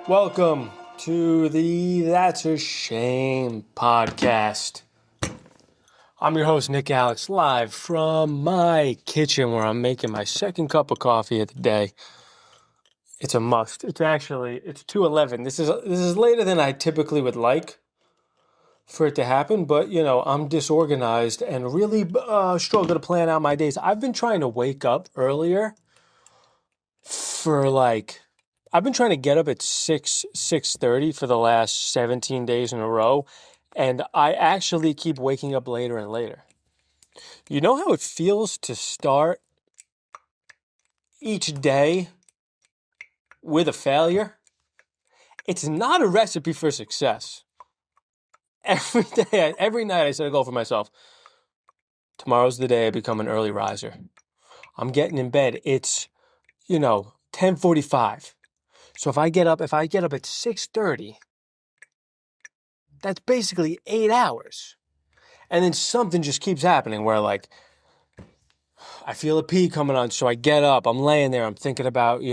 Welcome to the That's a Shame podcast. I'm your host, Nick Alex, live from my kitchen where I'm making my second cup of coffee of the day. It's a must. It's 2:11. This is later than I typically would like for it to happen, but I'm disorganized and really struggle to plan out my days. I've been trying to wake up earlier I've been trying to get up at 6:30 for the last 17 days in a row, and I actually keep waking up later and later. You know how it feels to start each day with a failure? It's not a recipe for success. Every night I set a goal for myself. Tomorrow's the day I become an early riser. I'm getting in bed. It's 10:45. So if I get up at 6:30, that's basically 8 hours. And then something just keeps happening where I feel a pee coming on. So I get up, I'm laying there, I'm thinking about,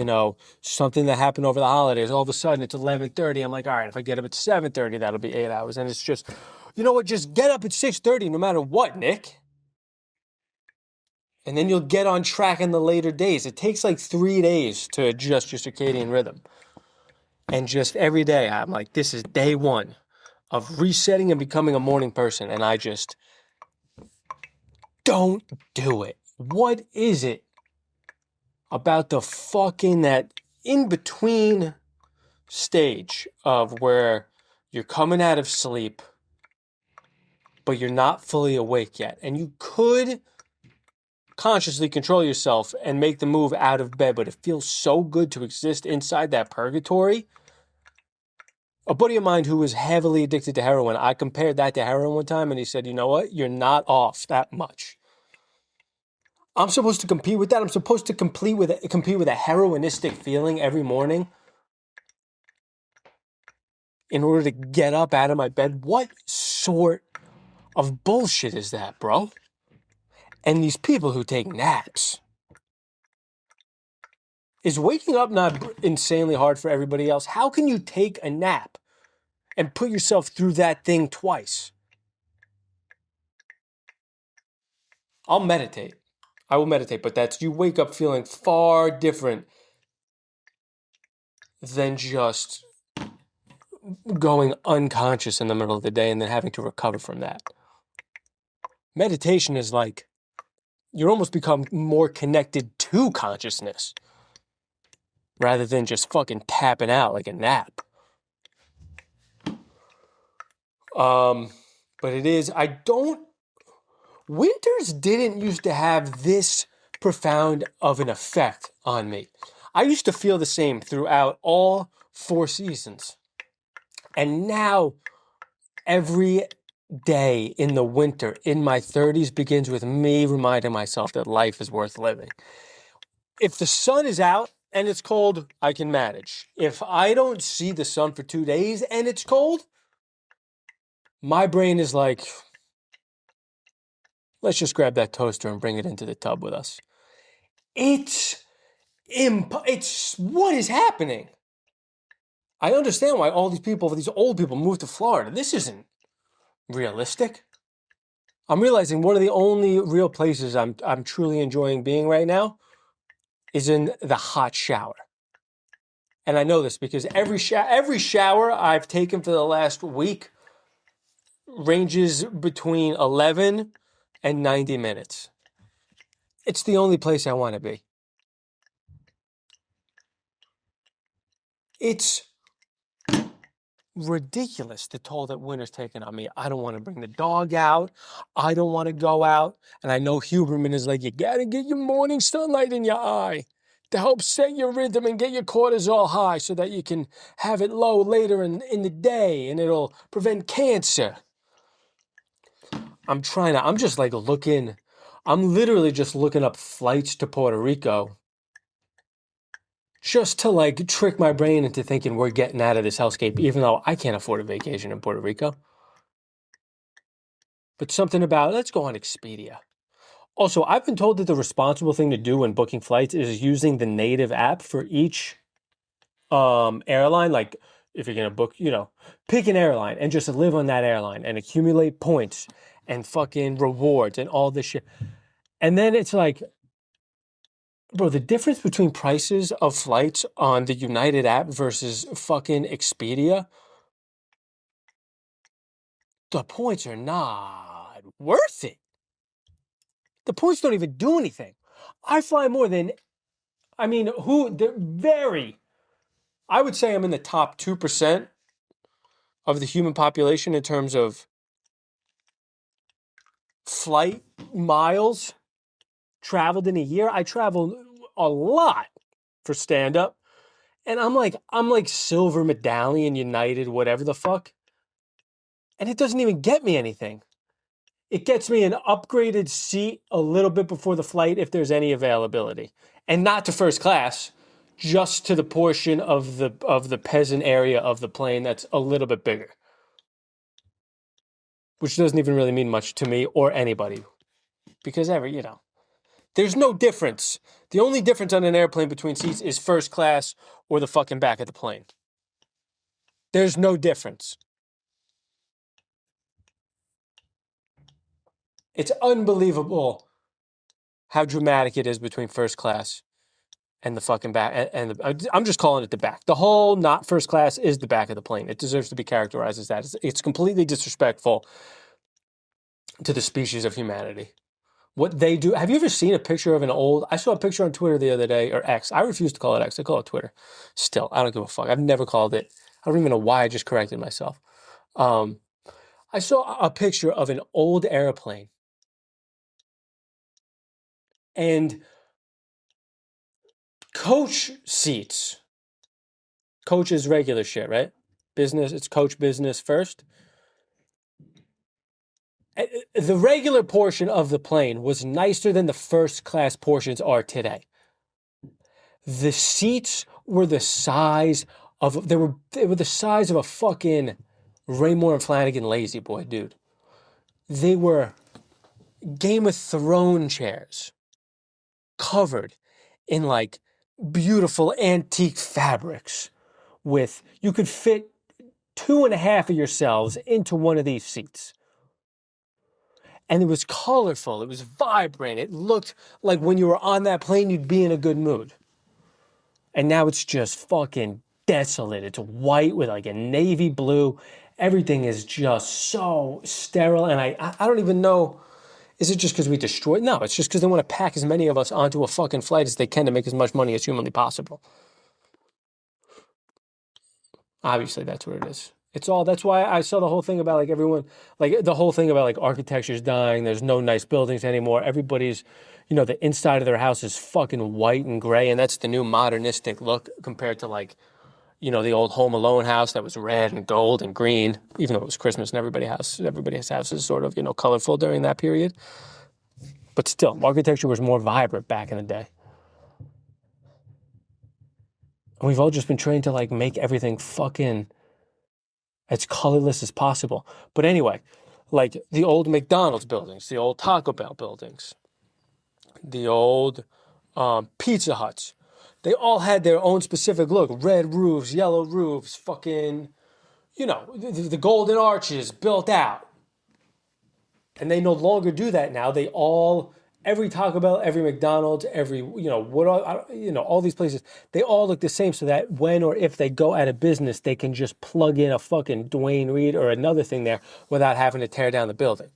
something that happened over the holidays. All of a sudden it's 11:30. I'm like, all right, if I get up at 7:30, that'll be 8 hours. And it's just, you know what? Just get up at 6:30 no matter what, Nick. And then you'll get on track in the later days. It takes 3 days to adjust your circadian rhythm. And just every day, I'm like, this is day one of resetting and becoming a morning person. And I just don't do it. What is it about that in-between stage of where you're coming out of sleep, but you're not fully awake yet? And you could consciously control yourself and make the move out of bed, but it feels so good to exist inside that purgatory. A buddy of mine who was heavily addicted to heroin, I compared that to heroin one time, and he said, you know what? You're not off that much. I'm supposed to compete with that. I'm supposed to compete with a heroinistic feeling every morning in order to get up out of my bed. What sort of bullshit is that, bro? And these people who take naps. Is waking up not insanely hard for everybody else? How can you take a nap and put yourself through that thing twice? I'll meditate. I will meditate, but you wake up feeling far different than just going unconscious in the middle of the day and then having to recover from that. Meditation is you're almost become more connected to consciousness rather than just fucking tapping out like a nap. But it is, winters didn't used to have this profound of an effect on me. I used to feel the same throughout all 4 seasons. And now every day in the winter in my 30s begins with me reminding myself that life is worth living. If the sun is out and it's cold, I can manage. If I don't see the sun for 2 days and it's cold, my brain is like, let's just grab that toaster and bring it into the tub with us. It's what is happening? I understand why all these old people move to Florida. This isn't realistic. I'm realizing one of the only real places I'm truly enjoying being right now is in the hot shower. And I know this because every shower I've taken for the last week ranges between 11 and 90 minutes. It's the only place I want to be. It's ridiculous the toll that winter's taken on me. I don't want to bring the dog out. I don't want to go out. And I know Huberman is like, you got to get your morning sunlight in your eye to help set your rhythm and get your cortisol high so that you can have it low later in the day and it'll prevent cancer. I'm literally just looking up flights to Puerto Rico just to trick my brain into thinking we're getting out of this hellscape, even though I can't afford a vacation in Puerto Rico. But something about, let's go on Expedia. Also, I've been told that the responsible thing to do when booking flights is using the native app for each airline, like if you're gonna book, pick an airline and just live on that airline and accumulate points and fucking rewards and all this shit. And then it's like, bro, the difference between prices of flights on the United app versus fucking Expedia, the points are not worth it. The points don't even do anything. I fly more than, they're very, I would say I'm in the top 2% of the human population in terms of flight miles traveled in a year. I travel a lot for stand up. And I'm like silver medallion, United, whatever the fuck. And it doesn't even get me anything. It gets me an upgraded seat a little bit before the flight if there's any availability. And not to first class, just to the portion of the peasant area of the plane that's a little bit bigger. Which doesn't even really mean much to me or anybody. Because there's no difference. The only difference on an airplane between seats is first class or the fucking back of the plane. There's no difference. It's unbelievable how dramatic it is between first class and the fucking back. I'm just calling it the back. The whole not first class is the back of the plane. It deserves to be characterized as that. It's completely disrespectful to the species of humanity. What they do. Have you ever seen a picture of an old? I saw a picture on Twitter the other day, or X. I refuse to call it X. I call it Twitter. Still, I don't give a fuck. I've never called it. I don't even know why I just corrected myself. I saw a picture of an old airplane. And coach seats. Coach is regular shit, right? Business, it's coach business first. The regular portion of the plane was nicer than the first class portions are today. The seats were the size of they were the size of a fucking Raymore and Flanagan Lazy Boy, dude. They were Game of Thrones chairs covered in like beautiful antique fabrics you could fit 2.5 of yourselves into one of these seats. And it was colorful. It was vibrant. It looked like when you were on that plane, you'd be in a good mood. And now it's just fucking desolate. It's white with like a navy blue. Everything is just so sterile. And I don't even know, is it just because we destroyed? No, it's just because they want to pack as many of us onto a fucking flight as they can to make as much money as humanly possible. Obviously, that's what it is. That's why I saw the whole thing about like everyone, like the whole thing about like architecture's dying. There's no nice buildings anymore. Everybody's, the inside of their house is fucking white and gray. And that's the new modernistic look compared to like, the old Home Alone house that was red and gold and green, even though it was Christmas and everybody's house is sort of, colorful during that period. But still, architecture was more vibrant back in the day. And we've all just been trained to like make everything fucking as colorless as possible. But anyway, like the old McDonald's buildings, the old Taco Bell buildings, the old Pizza Huts, they all had their own specific look. Red roofs, yellow roofs, fucking, the golden arches built out. And they no longer do that now. Every Taco Bell, every McDonald's, every, all these places, they all look the same so that when or if they go out of business, they can just plug in a fucking Dwayne Reed or another thing there without having to tear down the building.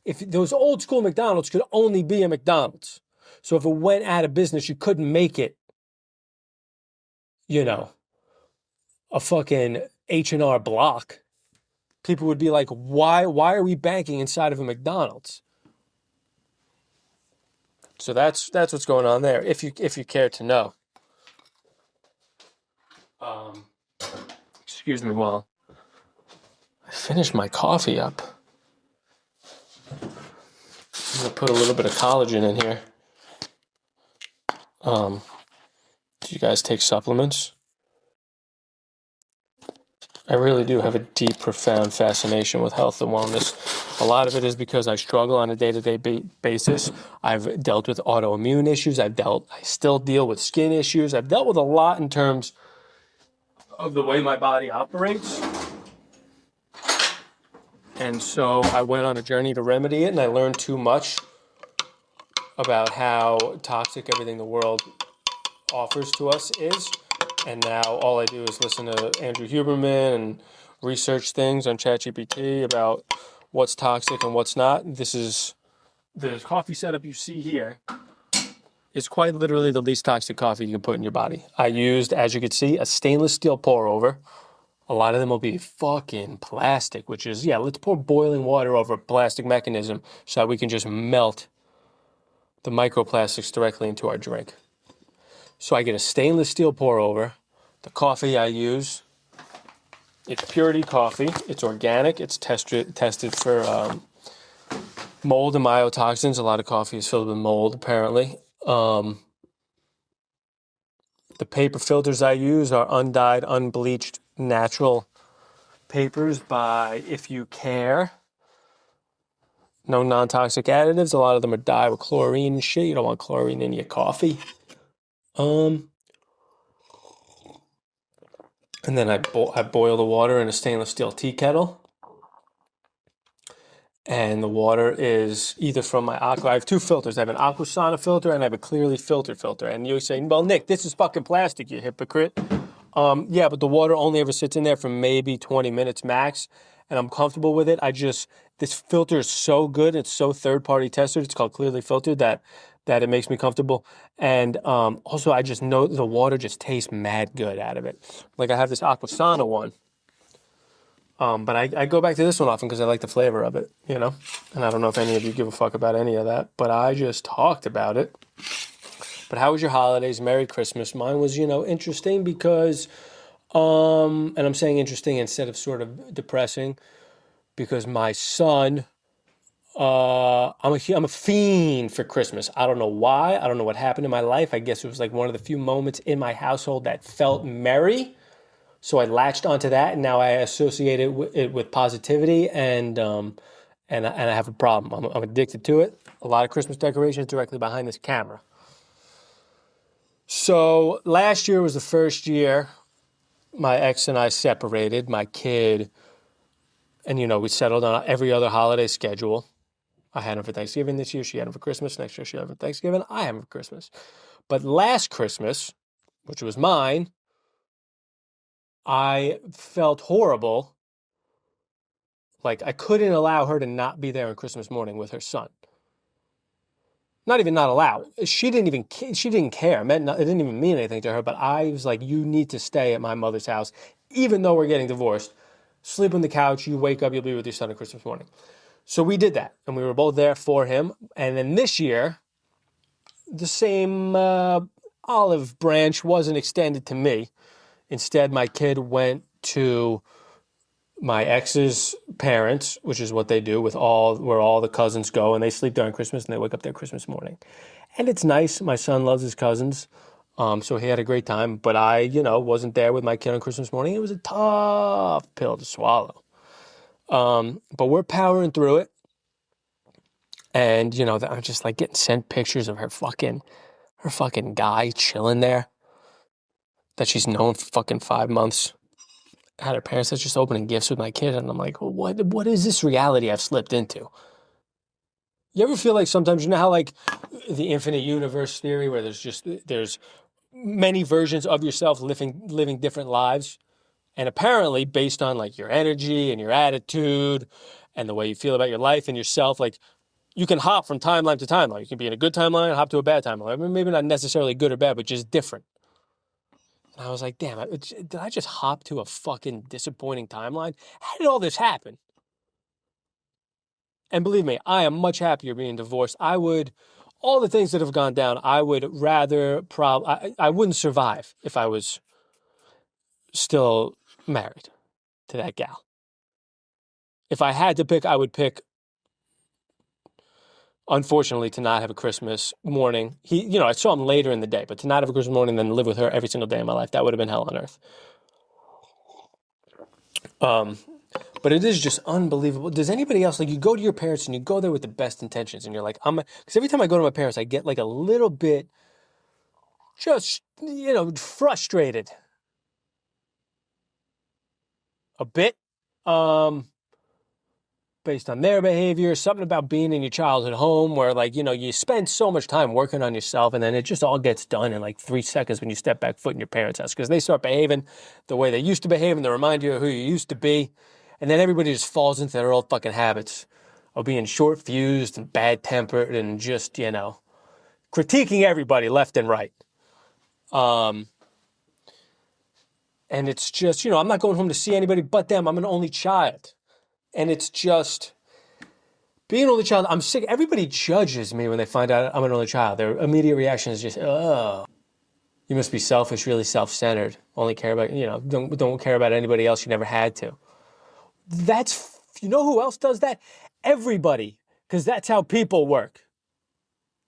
If those old school McDonald's could only be a McDonald's. So if it went out of business, you couldn't make it, a fucking H&R Block. People would be like, why are we banking inside of a McDonald's? So that's what's going on there. If you care to know. Excuse me while I finish my coffee up. I'm gonna put a little bit of collagen in here. Do you guys take supplements? I really do have a deep, profound fascination with health and wellness. A lot of it is because I struggle on a day-to-day basis. I've dealt with autoimmune issues. I still deal with skin issues. I've dealt with a lot in terms of the way my body operates. And so I went on a journey to remedy it, and I learned too much about how toxic everything the world offers to us is. And now all I do is listen to Andrew Huberman and research things on ChatGPT about what's toxic and what's not. This coffee setup you see here is quite literally the least toxic coffee you can put in your body. I used, as you can see, a stainless steel pour over. A lot of them will be fucking plastic, which is, yeah, let's pour boiling water over a plastic mechanism so that we can just melt the microplastics directly into our drink. So I get a stainless steel pour over. The coffee I use, it's Purity coffee. It's organic. It's tested for mold and mycotoxins. A lot of coffee is filled with mold, apparently. The paper filters I use are undyed, unbleached, natural papers by If You Care. No non-toxic additives. A lot of them are dyed with chlorine and shit. You don't want chlorine in your coffee. And then I boil the water in a stainless steel tea kettle. And the water is either from my aqua. I have two filters. I have an Aquasana filter and I have a clearly filtered filter. And you say, well, Nick, this is fucking plastic, you hypocrite. Yeah, but the water only ever sits in there for maybe 20 minutes max. And I'm comfortable with it. This filter is so good. It's so third-party tested. It's called Clearly Filtered that it makes me comfortable. And also, I just know the water just tastes mad good out of it. Like I have this Aquasana one. But I go back to this one often because I like the flavor of it, you know? And I don't know if any of you give a fuck about any of that, but I just talked about it. But how was your holidays? Merry Christmas. Mine was, interesting because, and I'm saying interesting instead of sort of depressing, because my son, I'm a fiend for Christmas. I don't know why. I don't know what happened in my life. I guess it was like one of the few moments in my household that felt merry. So I latched onto that, and now I associate it with positivity, and I have a problem. I'm addicted to it. A lot of Christmas decorations directly behind this camera. So last year was the first year my ex and I separated. My kid, and we settled on every other holiday schedule. I had him for Thanksgiving this year. She had him for Christmas. Next year she had him for Thanksgiving. I have him for Christmas. But last Christmas, which was mine, I felt horrible. Like I couldn't allow her to not be there on Christmas morning with her son. Not even not allow. She didn't care. It didn't even mean anything to her. But I was like, you need to stay at my mother's house, even though we're getting divorced. Sleep on the couch. You wake up, you'll be with your son on Christmas morning. So we did that, and we were both there for him. And then this year, the same olive branch wasn't extended to me. Instead, my kid went to my ex's parents, which is what they do where all the cousins go, and they sleep there on Christmas and they wake up there Christmas morning. And it's nice. My son loves his cousins. So he had a great time, but I, wasn't there with my kid on Christmas morning. It was a tough pill to swallow. But we're powering through it. And, I'm just like getting sent pictures of her fucking guy chilling there that she's known for fucking 5 months. Had her parents that's just opening gifts with my kid, and I'm like, well, what is this reality I've slipped into? You ever feel like sometimes, how like the infinite universe theory where there's many versions of yourself living different lives, and apparently based on like your energy and your attitude and the way you feel about your life and yourself, like you can hop from timeline to timeline. You can be in a good timeline and hop to a bad timeline. I mean, maybe not necessarily good or bad, but just different. And I was like, damn, did I just hop to a fucking disappointing timeline? How did all this happen? And believe me, I am much happier being divorced. All the things that have gone down, I would rather I wouldn't survive if I was still married to that gal. If I had to pick, I would pick, unfortunately, to not have a Christmas morning. I saw him later in the day, but to not have a Christmas morning and then live with her every single day of my life, that would have been hell on earth. But it is just unbelievable. Does anybody else, like, you go to your parents and you go there with the best intentions and you're like, because every time I go to my parents, I get like a little bit just, frustrated. a bit. Based on their behavior, something about being in your childhood home where, like, you spend so much time working on yourself and then it just all gets done in like 3 seconds when you step back foot in your parents' house because they start behaving the way they used to behave and they remind you of who you used to be. And then everybody just falls into their old fucking habits of being short fused and bad tempered and just, critiquing everybody left and right. And it's just, I'm not going home to see anybody but them. I'm an only child. And it's just being an only child. I'm sick. Everybody judges me when they find out I'm an only child. Their immediate reaction is just, oh, you must be selfish, really self-centered. Only care about, don't care about anybody else you never had to. You know who else does that? Everybody. Because that's how people work.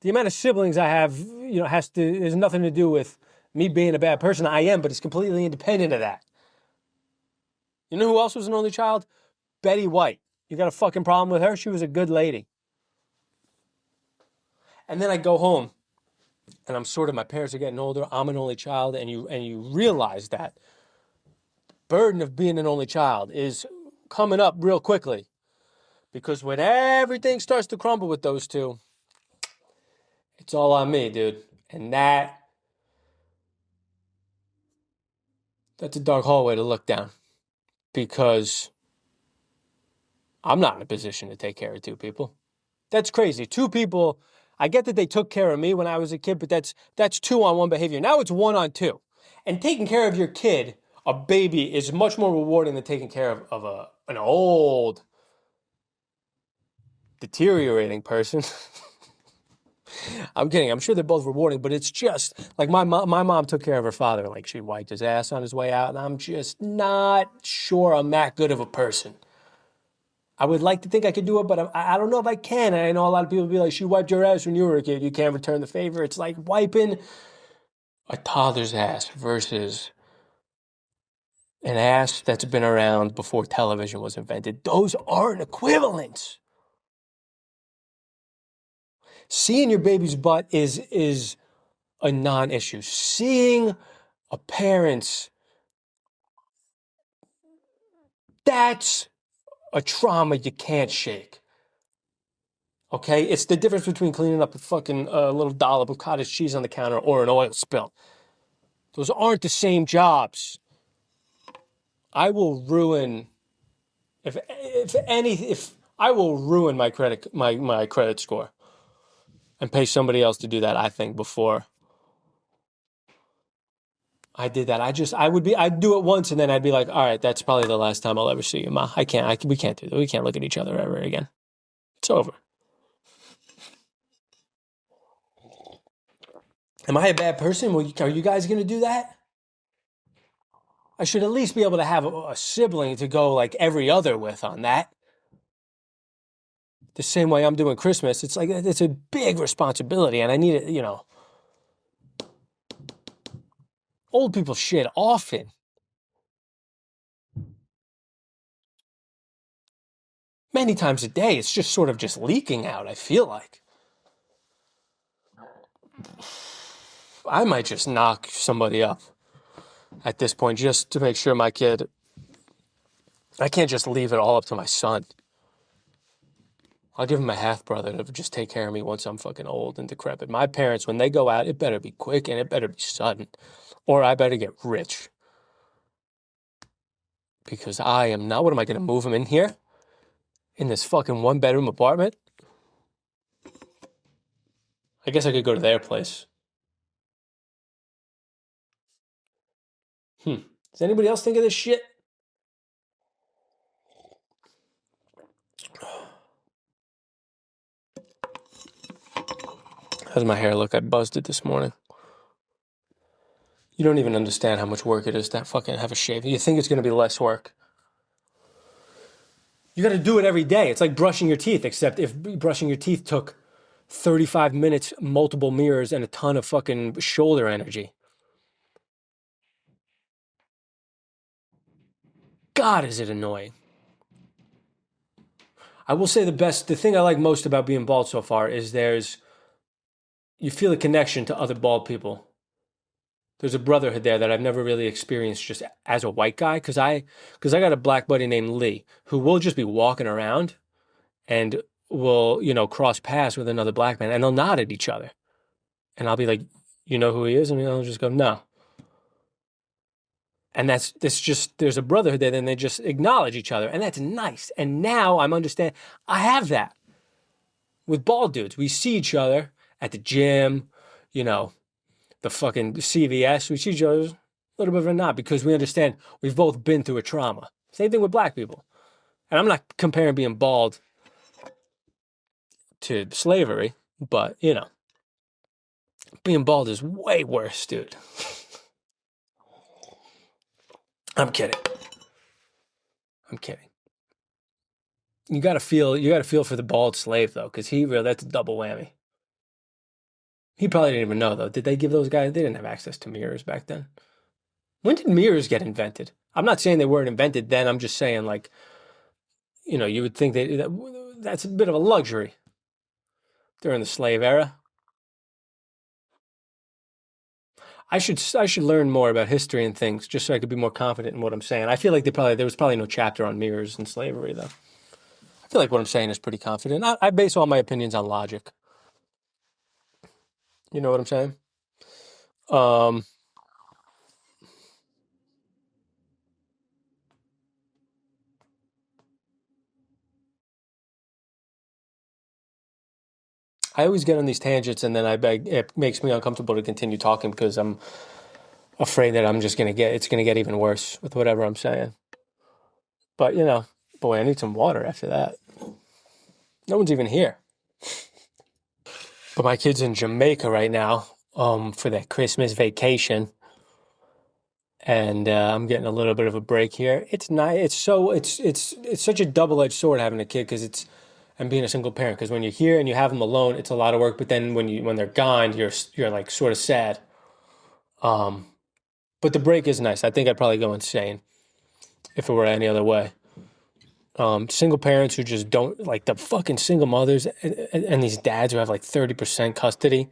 The amount of siblings I have, has nothing to do with me being a bad person. I am, but it's completely independent of that. You know who else was an only child? Betty White. You got a fucking problem with her? She was a good lady. And then I go home and my parents are getting older. I'm an only child. And you realize that burden of being an only child is coming up real quickly. Because when everything starts to crumble with those two, it's all on me, dude. And that's a dark hallway to look down. Because I'm not in a position to take care of two people. That's crazy. Two people, I get that they took care of me when I was a kid, but that's two on one behavior. Now it's one on two. And taking care of your kid, a baby, is much more rewarding than taking care of an old, deteriorating person. I'm kidding. I'm sure they're both rewarding, but it's just like my mom took care of her father. Like, she wiped his ass on his way out, and I'm just not sure I'm that good of a person. I would like to think I could do it, but I don't know if I can. And I know a lot of people be like, she wiped your ass when you were a kid. You can't return the favor. It's like wiping a toddler's ass versus an ass that's been around before television was invented. Those aren't equivalents. Seeing your baby's butt is a non-issue. Seeing a parent's, that's a trauma you can't shake. Okay? It's the difference between cleaning up a fucking little dollop of cottage cheese on the counter or an oil spill. Those aren't the same jobs. I will ruin if I will ruin my credit score and pay somebody else to do that, I think, before I did that. I'd do it once and then I'd be like, all right, that's probably the last time I'll ever see you, Ma. We can't do that. We can't look at each other ever again. It's over. Am I a bad person? Are you guys going to do that? I should at least be able to have a sibling to go like every other with on that. The same way I'm doing Christmas. It's like, it's a big responsibility and I need it, old people shit often. Many times a day, it's just sort of just leaking out, I feel like. I might just knock somebody up at this point just to make sure my kid, I can't just leave it all up to my son. I'll give him a half-brother to just take care of me once I'm fucking old and decrepit. My parents, when they go out, it better be quick and it better be sudden. Or I better get rich. Because I am not, what am I going to move him in here? In this fucking one-bedroom apartment? I guess I could go to their place. Does anybody else think of this shit? How's my hair look? I buzzed it this morning. You don't even understand how much work it is to fucking have a shave. You think it's going to be less work. You got to do it every day. It's like brushing your teeth, except if brushing your teeth took 35 minutes, multiple mirrors, and a ton of fucking shoulder energy. God, is it annoying. I will say the thing I like most about being bald so far is you feel a connection to other bald people. There's a brotherhood there that I've never really experienced just as a white guy, because I got a black buddy named Lee who will just be walking around and will, cross paths with another black man and they'll nod at each other. And I'll be like, you know who he is? And they'll just go, no. And that's just, there's a brotherhood there, then they just acknowledge each other. And that's nice. And now I'm understanding, I have that with bald dudes. We see each other at the gym, the fucking CVS. We see each other a little bit of a nod because we understand we've both been through a trauma. Same thing with black people. And I'm not comparing being bald to slavery, but, being bald is way worse, dude. I'm kidding. You gotta feel for the bald slave though, because that's a double whammy. He probably didn't even know though. Did they give those guys? They didn't have access to mirrors back then. When did mirrors get invented? I'm not saying they weren't invented then. I'm just saying you would think that's a bit of a luxury during the slave era. I should learn more about history and things just so I could be more confident in what I'm saying. I feel like there was probably no chapter on mirrors and slavery though. I feel like what I'm saying is pretty confident. I base all my opinions on logic. You know what I'm saying? I always get on these tangents and then it makes me uncomfortable to continue talking because I'm afraid that it's going to get even worse with whatever I'm saying. But, boy, I need some water after that. No one's even here. But my kid's in Jamaica right now for their Christmas vacation. And I'm getting a little bit of a break here. It's nice. It's such a double-edged sword having a kid and being a single parent. Because when you're here and you have them alone, it's a lot of work. But then when they're gone, you're like sort of sad. But the break is nice. I think I'd probably go insane if it were any other way. Single parents who just don't, like the fucking single mothers and these dads who have like 30% custody.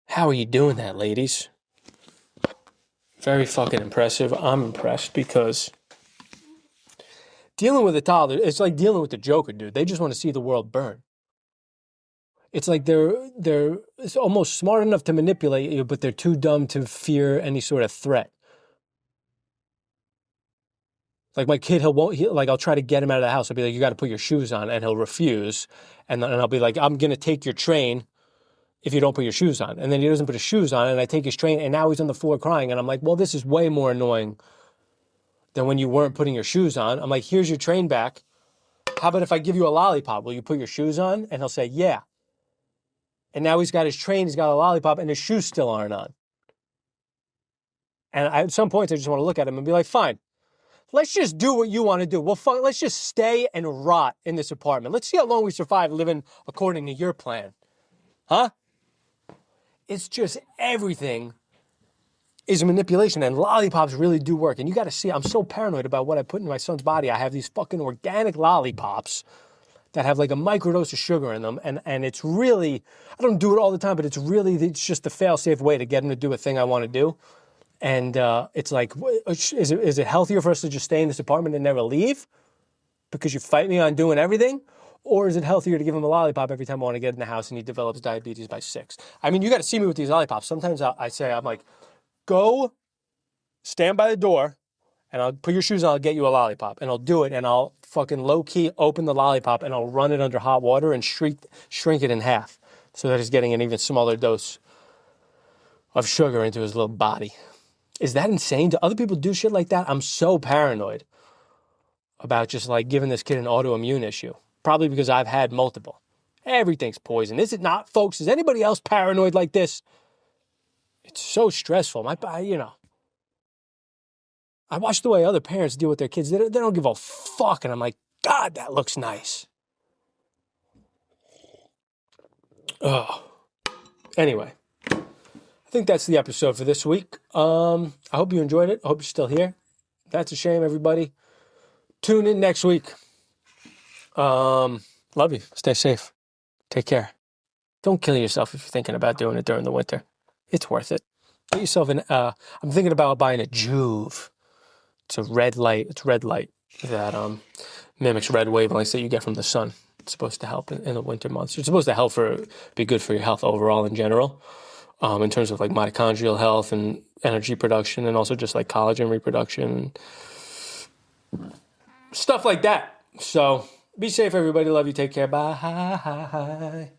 How are you doing that, ladies? Very fucking impressive. I'm impressed because dealing with a toddler, it's like dealing with the Joker, dude. They just want to see the world burn. It's like they're it's almost smart enough to manipulate you, but they're too dumb to fear any sort of threat. Like my kid, I'll try to get him out of the house. I'll be like, you got to put your shoes on, and he'll refuse. And I'll be like, I'm gonna take your train if you don't put your shoes on. And then he doesn't put his shoes on, and I take his train, and now he's on the floor crying. And I'm like, well, this is way more annoying than when you weren't putting your shoes on. I'm like, here's your train back. How about if I give you a lollipop? Will you put your shoes on? And he'll say, yeah. And now he's got his train, he's got a lollipop, and his shoes still aren't on. And at some points, I just want to look at him and be like, fine. Let's just do what you want to do. Well, let's just stay and rot in this apartment. Let's see how long we survive living according to your plan. Huh? It's just everything is manipulation, and lollipops really do work. And you got to see, I'm so paranoid about what I put in my son's body. I have these fucking organic lollipops that have like a microdose of sugar in them. And it's really, I don't do it all the time, but it's just the fail-safe way to get him to do a thing I want to do. And it's like, is it healthier for us to just stay in this apartment and never leave because you fight me on doing everything? Or is it healthier to give him a lollipop every time I want to get in the house and he develops diabetes by 6? I mean, you got to see me with these lollipops. Sometimes I'm like, go stand by the door and I'll put your shoes on, I'll get you a lollipop. And I'll do it and I'll fucking low-key open the lollipop and I'll run it under hot water and shrink it in half so that he's getting an even smaller dose of sugar into his little body. Is that insane? Do other people do shit like that? I'm so paranoid about just like giving this kid an autoimmune issue. Probably because I've had multiple. Everything's poison. Is it not, folks? Is anybody else paranoid like this? It's so stressful. I watch the way other parents deal with their kids. They don't give a fuck. And I'm like, God, that looks nice. Oh. Anyway. I think that's the episode for this week. I hope you enjoyed it. I hope you're still here. That's a shame, everybody. Tune in next week. Love you. Stay safe. Take care. Don't kill yourself if you're thinking about doing it during the winter. It's worth it. Get yourself an. I'm thinking about buying a Juve. It's a red light. It's red light that mimics red wavelengths that you get from the sun. It's supposed to help in the winter months. It's supposed to be good for your health overall in general, in terms of like mitochondrial health and energy production, and also just like collagen reproduction, stuff like that. So be safe, everybody. Love you. Take care. Bye.